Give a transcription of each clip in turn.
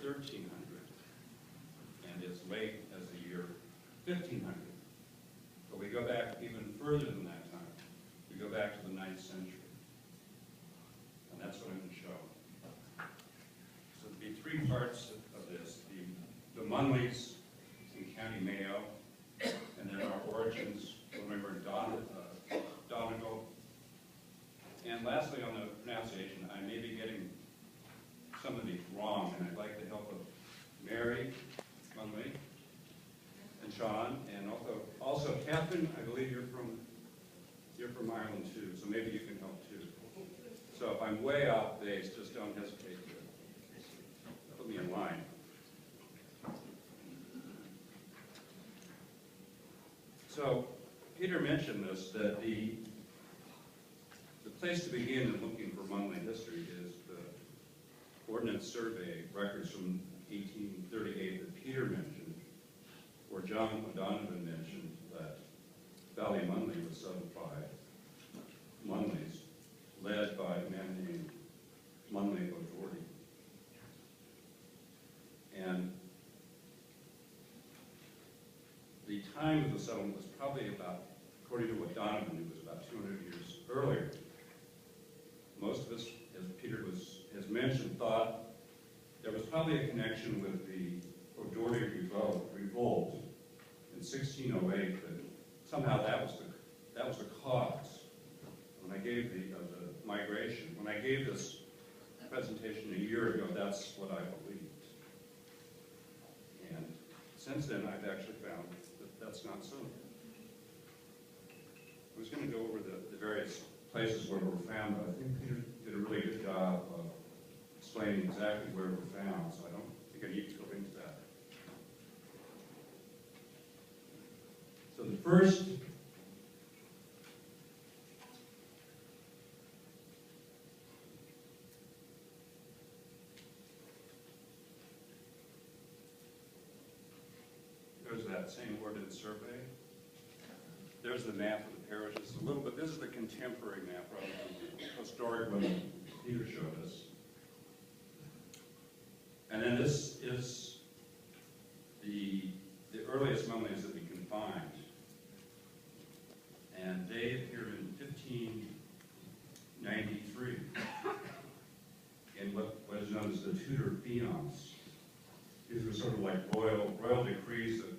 1300, and as late as the year 1500. But we go back even further than that time. We go back to the 9th century. And that's what I'm going to show. So there'll be three parts of this. The Munneleys in County Mayo, and then our origins when we were in Donegal. And lastly, on the pronunciation, I may be getting some of these wrong, and I'd like the help of Mary Manley and Sean, and also Catherine. I believe you're from Ireland too, so maybe you can help too. So if I'm way off base, just don't hesitate to put me in line. So Peter mentioned this, that the place to begin in looking for Munnelly history is the Ordnance Survey records from 1838 that Peter mentioned, where John O'Donovan mentioned that Valley Munnelly was settled by Munneleys, led by a man named Manley O'Doherty. And the time of the settlement was probably about, according to what Donovan knew, was about 200 years earlier. Most of us, as Peter has mentioned, thought there was probably a connection with the O'Doherty revolt in 1608, that somehow that was the cause. When I gave the migration, when I gave this presentation a year ago, that's what I believed. And since then, I've actually found that that's not so. I was going to go over the various places where we're found, but I think Peter did a really good job of explaining exactly where we're found, so I don't think I need to go into that. So the first there's that same Ordnance Survey. There's the map of the parishes a little bit. This is the contemporary map rather than the historic one Peter showed us. And then this is the earliest Munneleys that we can find. And they appeared in 1593 in what is known as the Tudor fiance. These were sort of like royal decrees that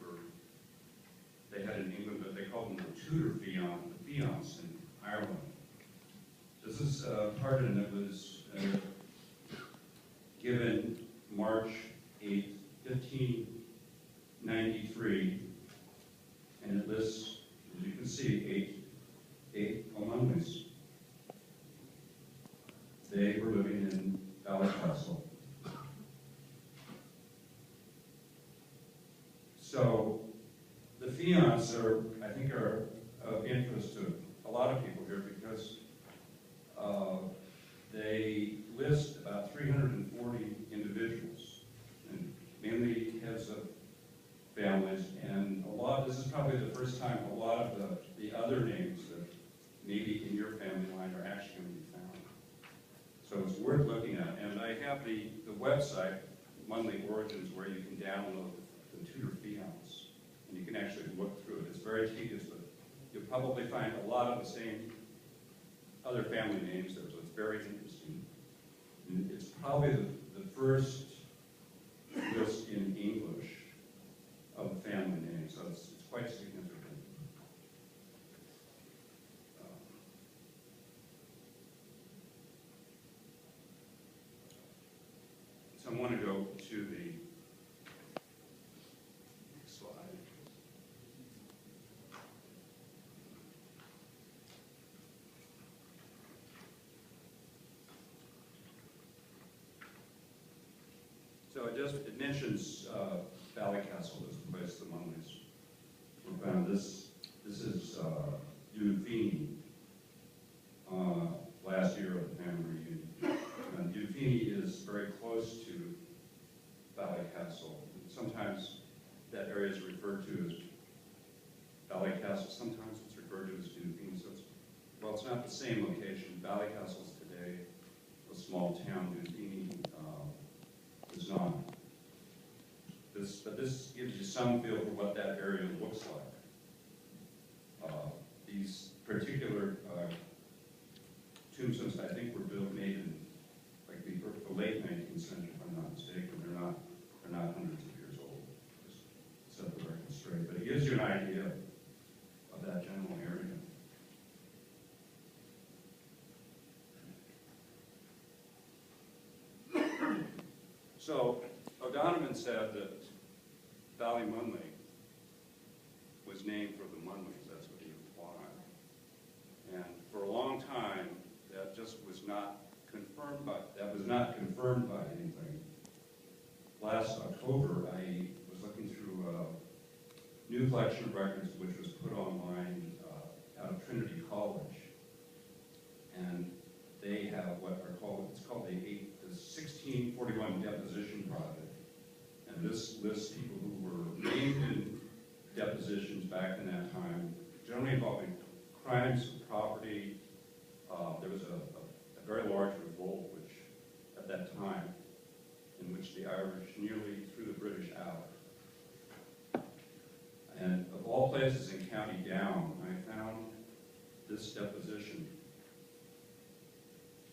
they had in England, but they called them the Tudor fiance in Ireland. This is a pardon that was given March 8, 1593, and it lists, as you can see, eight Munneleys. They were living in Ballycastle. So the fiance I think are of interest to a lot of people here because they list about 340 individuals, and mainly heads of families, and this is probably the first time a lot of the other names that maybe in your family line are actually going to be found. So it's worth looking at. And I have the website, Munnelly Origins, where you can download the Tudor fiance, and you can actually look through it. It's very tedious, but you'll probably find a lot of the same other family names there, so it's very interesting. And it's probably the first list in English of a family name, so it's quite significant. So I want to go to the next slide. So it mentions Ballycastle as the place the Munneleys were found. This is Dufini, last year of the family reunion. Dufini is very close to Ballycastle. Sometimes that area is referred to as Ballycastle. Sometimes it's referred to as Dufini. So it's not the same location. Ballycastle is today a small town. Dufini is not. but this gives you some feel for what that area looks like. These particular tombstones, I think, were made in like the late 19th century, if I'm not mistaken. They're not hundreds of years old. Just set the record straight, but it gives you an idea of that general area. So O'Donovan said that Ballymunley was named for the Munleys. That's what he implied. And for a long time, that just was not confirmed by anything. Last October, I was looking through a new collection of records which was put online out of Trinity College, and they have what are called, it's called the 1641 Deposition Project. And this lists people who were named in depositions back in that time, generally involving crimes of property. There was a very large revolt which, at that time, in which the Irish nearly threw the British out. And of all places in County Down, I found this deposition.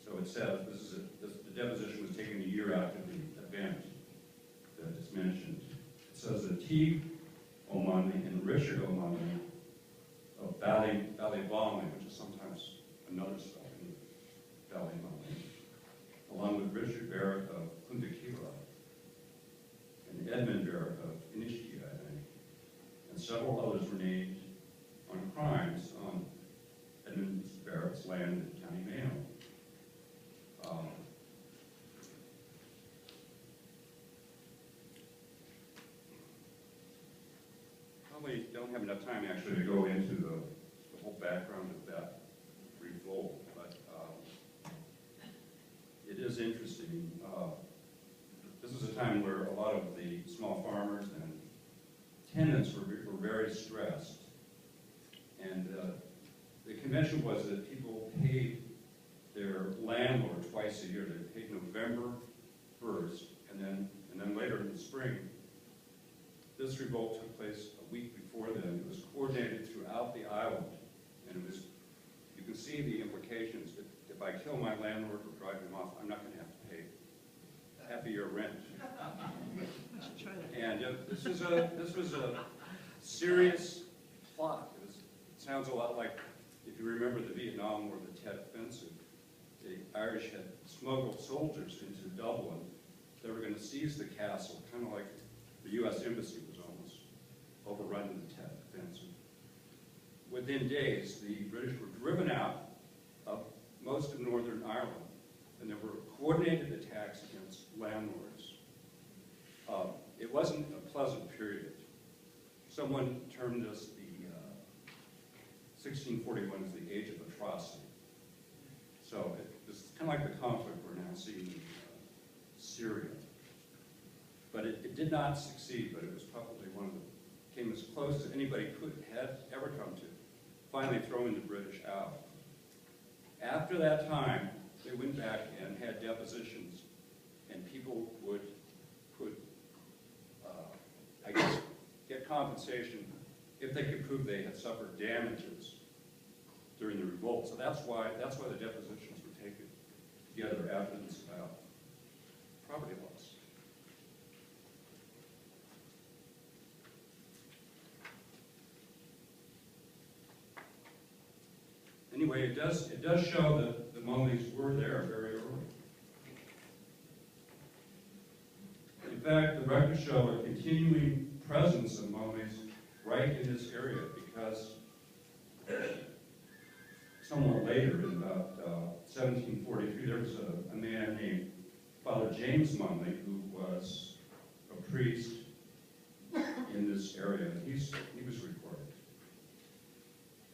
So it says, the deposition was taken a year after the event that is mentioned. It says that T. O'Manley and Richard O'Manley of Ballymonley, which is sometimes another spelling, Ballymonley, along with Richard Barrett of Clontakilla and Edmund Barrett of Inishki, I think, and several others were named on crimes on Edmund Barrett's land in County Mayo. Probably don't have enough time actually to go into the whole background of that revolt, but it is interesting. This was a time where a lot of the small farmers and tenants were very stressed, and the convention was that people paid their landlord twice a year. They paid November 1st, and then later in the spring. This revolt took place a week before then. It was coordinated throughout the island, and it was, you can see the implications. If I kill my landlord or drive him off, I'm not going to have to pay half a year rent. And this was a serious plot. It sounds a lot like, if you remember the Vietnam War, the Tet Offensive. The Irish had smuggled soldiers into Dublin. They were going to seize the castle, kind of like the U.S. Embassy was almost overrun in the Tet Offensive. Within days, the British were driven out of most of Northern Ireland, and there were coordinated attacks against landlords. It wasn't a pleasant period. Someone termed this the 1641 as the age of atrocity. So it's kind of like the conflict we're now seeing in Syria. But it did not succeed, but it was probably one of the, came as close as anybody had ever come to finally throwing the British out. After that time, they went back and had depositions, and people would I guess, get compensation if they could prove they had suffered damages during the revolt. So that's why the depositions were taken together, evidence about property loss. Anyway, it does show that the Munleys were there very early. In fact, the records show a continuing presence of Munleys right in this area, because somewhat later, in about 1743, there was a man named Father James Munnelly, who was a priest in this area. He was recorded.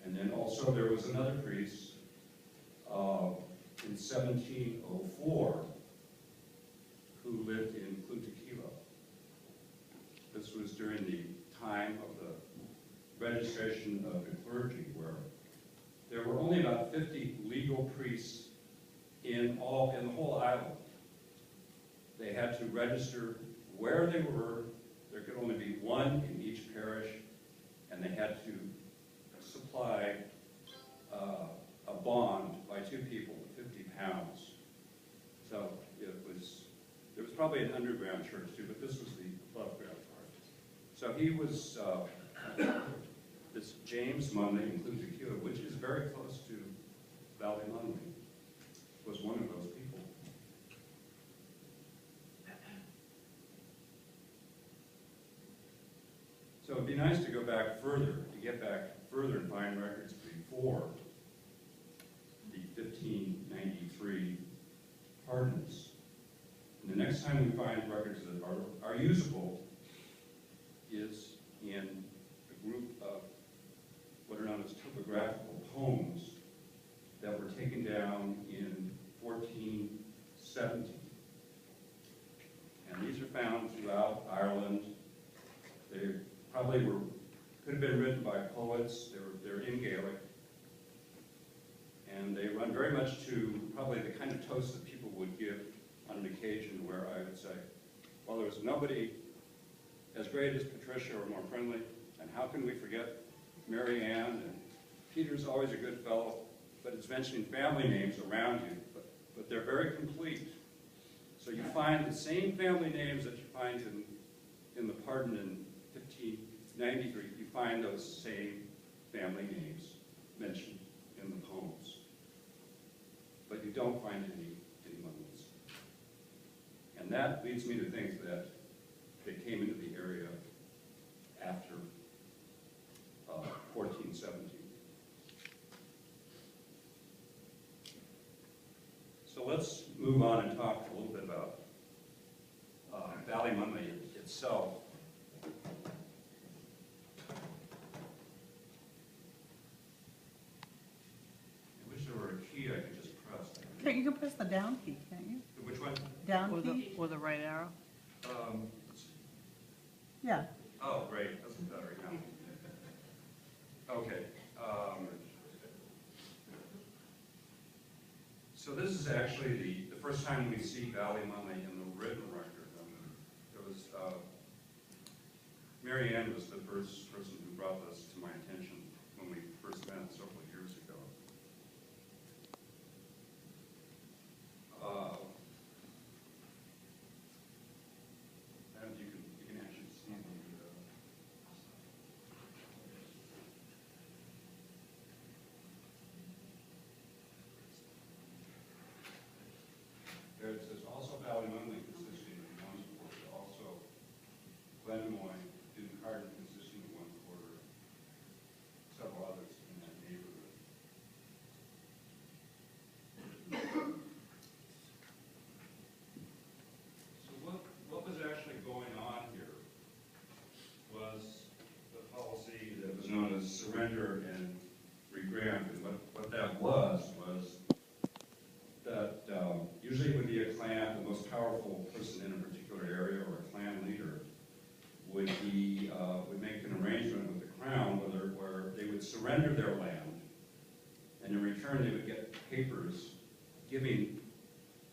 And then also there was another priest in 1704 who lived in Clontakilla. This was during the time of the registration of the clergy, where there were only about 50 legal priests in the whole island. They had to register where they were, there could only be one in each parish, and they had to supply a bond by two people, 50 pounds. So there was probably an underground church too, but this was the above ground part. So he was, this James Munnelly, includes a Q, which is very close to Valley Munnelly, was one of those people. So it'd be nice to go back further, to get back further and find records before the 1593 pardons. And the next time we find records that are usable is in a group of what are known as topographical poems that were taken down in 1470. And these are found throughout Ireland. They probably could have been written by poets. They're in Gaelic. And they run very much to probably the kind of toast that people would give on an occasion where I would say, well, there was nobody as great as Patricia or more friendly, and how can we forget Mary Ann? And Peter's always a good fellow, but it's mentioning family names around you, but they're very complete. So you find the same family names that you find in the pardon in 1593, you find those same family names mentioned in the poems. But you don't find any Munnellys. And that leads me to think that they came into the area after 1417. So let's move on and talk a little bit about Valley Munnelly itself. I wish there were a key I could just press. You can press the down key, can't you? Which one? Down key? Or the right arrow? Yeah. Oh, great. That's better now. Okay. So this is actually the first time we see Valley Munnelly in the written record. It was Mary Ann was the first person who brought this to my attention when we first met several years ago. And you can actually see there it says also Valley Munnelly consisting of one quarter, also Glenmoy in Carden consisting of one quarter, several others in that neighborhood. So what was actually going on here was the policy that was known as surrender and regrant. And what that was that usually it would be a clan, the most powerful person in a particular area or a clan leader would make an arrangement with the crown where they would surrender their land, and in return they would get papers giving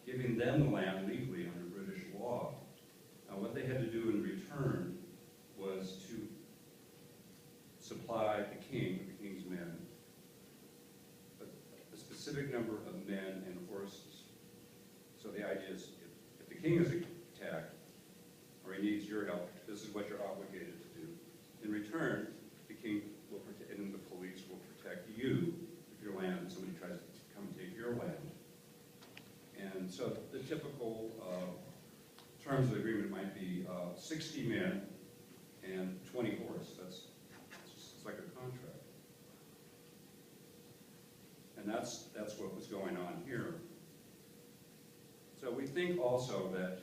them the land legally under British law. Now what they had to do in return was to supply the king, the king's men, a specific number of men and horses. So the idea is, if the king is attacked, or he needs your help, this is what you're obligated to do. In return, the king will protect, and the police will protect you if your land, somebody tries to come take your land. And so the typical terms of the agreement might be 60 men and 20 horse. It's like a contract. And that's what was going on here. So we think also that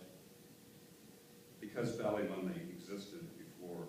because Valley Munnelly existed before